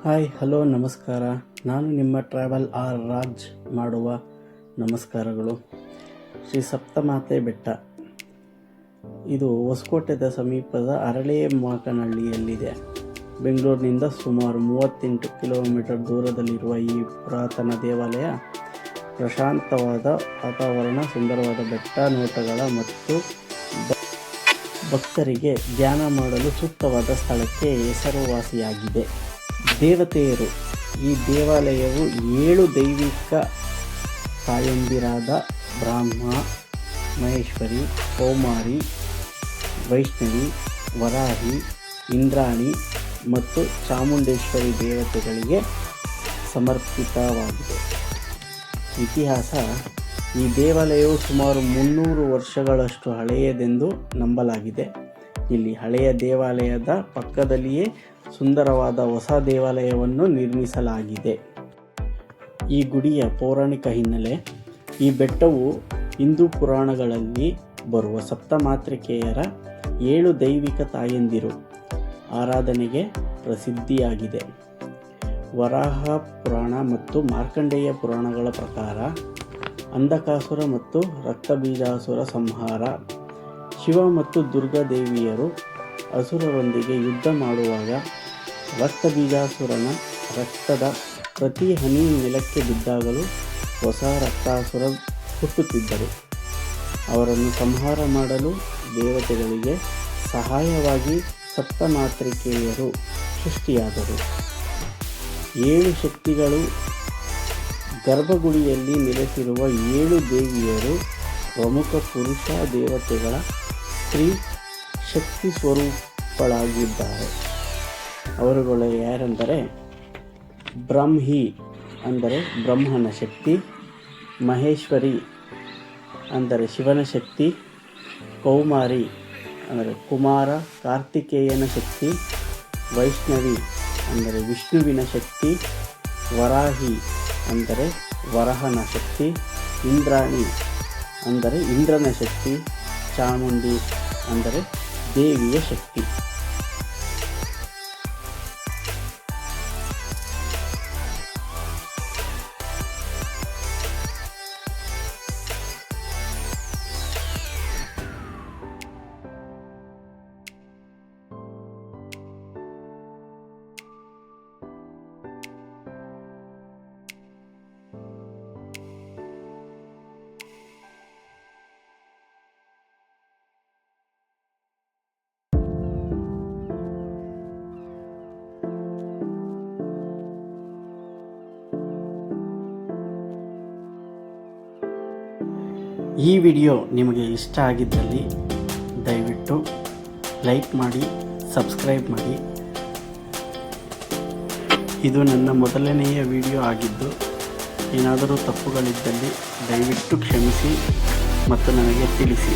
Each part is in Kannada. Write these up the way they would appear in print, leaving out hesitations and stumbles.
ಹಾಯ್ ಹಲೋ ನಮಸ್ಕಾರ. ನಾನು ನಿಮ್ಮ ಟ್ರಾವೆಲ್ ಆರ್ ರಾಜ್ ಮಾಡುವ ನಮಸ್ಕಾರಗಳು. ಶ್ರೀ ಸಪ್ತಮಾತೆ ಬೆಟ್ಟ ಇದು ಹೊಸಕೋಟೆದ ಸಮೀಪದ ಅರಳೇಮಾಕನಹಳ್ಳಿಯಲ್ಲಿದೆ. ಬೆಂಗಳೂರಿನಿಂದ ಸುಮಾರು 38 ಕಿಲೋಮೀಟರ್ ದೂರದಲ್ಲಿರುವ ಈ ಪುರಾತನ ದೇವಾಲಯ ಪ್ರಶಾಂತವಾದ ವಾತಾವರಣ, ಸುಂದರವಾದ ಬೆಟ್ಟ ನೋಟಗಳ ಮತ್ತು ಭಕ್ತರಿಗೆ ಧ್ಯಾನ ಮಾಡಲು ಸೂಕ್ತವಾದ ಸ್ಥಳಕ್ಕೆ ಹೆಸರುವಾಸಿಯಾಗಿದೆ. ದೇವತೆಯರು. ಈ ದೇವಾಲಯವು 7 ದೈವಿಕ ತಾಯಂದಿರಾದ ಬ್ರಹ್ಮ, ಮಹೇಶ್ವರಿ, ಕೌಮಾರಿ, ವೈಷ್ಣವಿ, ವರಾಹಿ, ಇಂದ್ರಾಣಿ ಮತ್ತು ಚಾಮುಂಡೇಶ್ವರಿ ದೇವತೆಗಳಿಗೆ ಸಮರ್ಪಿತವಾಗಿದೆ. ಇತಿಹಾಸ. ಈ ದೇವಾಲಯವು ಸುಮಾರು 300 ವರ್ಷಗಳಷ್ಟು ಹಳೆಯದೆಂದು ನಂಬಲಾಗಿದೆ. ಇಲ್ಲಿ ಹಳೆಯ ದೇವಾಲಯದ ಪಕ್ಕದಲ್ಲಿಯೇ ಸುಂದರವಾದ ಹೊಸ ದೇವಾಲಯವನ್ನು ನಿರ್ಮಿಸಲಾಗಿದೆ. ಈ ಗುಡಿಯ ಪೌರಾಣಿಕ ಹಿನ್ನೆಲೆ. ಈ ಬೆಟ್ಟವು ಹಿಂದೂ ಪುರಾಣಗಳಲ್ಲಿ ಬರುವ ಸಪ್ತಮಾತೃಕೆಯರ 7 ದೈವಿಕ ತಾಯಂದಿರು ಆರಾಧನೆಗೆ ಪ್ರಸಿದ್ಧಿಯಾಗಿದೆ. ವರಾಹ ಪುರಾಣ ಮತ್ತು ಮಾರ್ಕಂಡೇಯ ಪುರಾಣಗಳ ಪ್ರಕಾರ ಅಂಧಕಾಸುರ ಮತ್ತು ರಕ್ತಬೀಜಾಸುರ ಸಂಹಾರ. ಶಿವ ಮತ್ತು ದುರ್ಗಾದೇವಿಯರು ಅಸುರರೊಂದಿಗೆ ಯುದ್ಧ ಮಾಡುವಾಗ ರಕ್ತಬೀಜಾಸುರನ ರಕ್ತದ ಪ್ರತಿ ಹನಿ ನೆಲಕ್ಕೆ ಬಿದ್ದಾಗಲೂ ಹೊಸ ರಕ್ತಾಸುರ ಹುಟ್ಟುತ್ತಿದ್ದರು. ಅವರನ್ನು ಸಂಹಾರ ಮಾಡಲು ದೇವತೆಗಳಿಗೆ ಸಹಾಯವಾಗಿ ಸಪ್ತಮಾತೃಕೆಯರು ಸೃಷ್ಟಿಯಾದರು. 7 ಶಕ್ತಿಗಳು. ಗರ್ಭಗುಡಿಯಲ್ಲಿ ನೆಲೆಸಿರುವ 7 ದೇವಿಯರು ಪ್ರಮುಖ ಪುರುಷ ದೇವತೆಗಳ ಸ್ತ್ರೀ ಶಕ್ತಿ ಸ್ವರೂಪಗಳಾಗಿದ್ದಾರೆ. ಅವರುಗಳು ಯಾರೆಂದರೆ ಬ್ರಹ್ಮಿ ಅಂದರೆ ಬ್ರಹ್ಮನ ಶಕ್ತಿ, ಮಹೇಶ್ವರಿ ಅಂದರೆ ಶಿವನ ಶಕ್ತಿ, ಕೌಮಾರಿ ಅಂದರೆ ಕುಮಾರ ಕಾರ್ತಿಕೇಯನ ಶಕ್ತಿ, ವೈಷ್ಣವಿ ಅಂದರೆ ವಿಷ್ಣುವಿನ ಶಕ್ತಿ, ವರಾಹಿ ಅಂದರೆ ವರಹನ ಶಕ್ತಿ, ಇಂದ್ರಾಣಿ ಅಂದರೆ ಇಂದ್ರನ ಶಕ್ತಿ, ಚಾಮುಂಡಿ ಅಂದರೆ ದೇವಿಯ ಶಕ್ತಿ. ಈ ವಿಡಿಯೋ ನಿಮಗೆ ಇಷ್ಟ ಆಗಿದ್ದಲ್ಲಿ ದಯವಿಟ್ಟು ಲೈಕ್ ಮಾಡಿ, ಸಬ್ಸ್ಕ್ರೈಬ್ ಮಾಡಿ. ಇದು ನನ್ನ ಮೊದಲನೆಯ ವಿಡಿಯೋ ಆಗಿದ್ದು ಏನಾದರೂ ತಪ್ಪುಗಳಿದ್ದಲ್ಲಿ ದಯವಿಟ್ಟು ಕ್ಷಮಿಸಿ ಮತ್ತು ನನಗೆ ತಿಳಿಸಿ.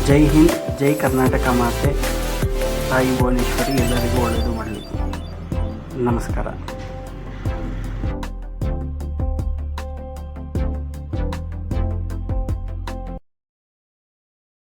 ಜೈ ಹಿಂದ್, ಜೈ ಕರ್ನಾಟಕ ಮಾತೆ, ತಾಯಿ ಭುವನೇಶ್ವರಿ ಎಲ್ಲರಿಗೂ ಒಳ್ಳೆಯದು ಮಾಡಲಿ. ನಮಸ್ಕಾರ.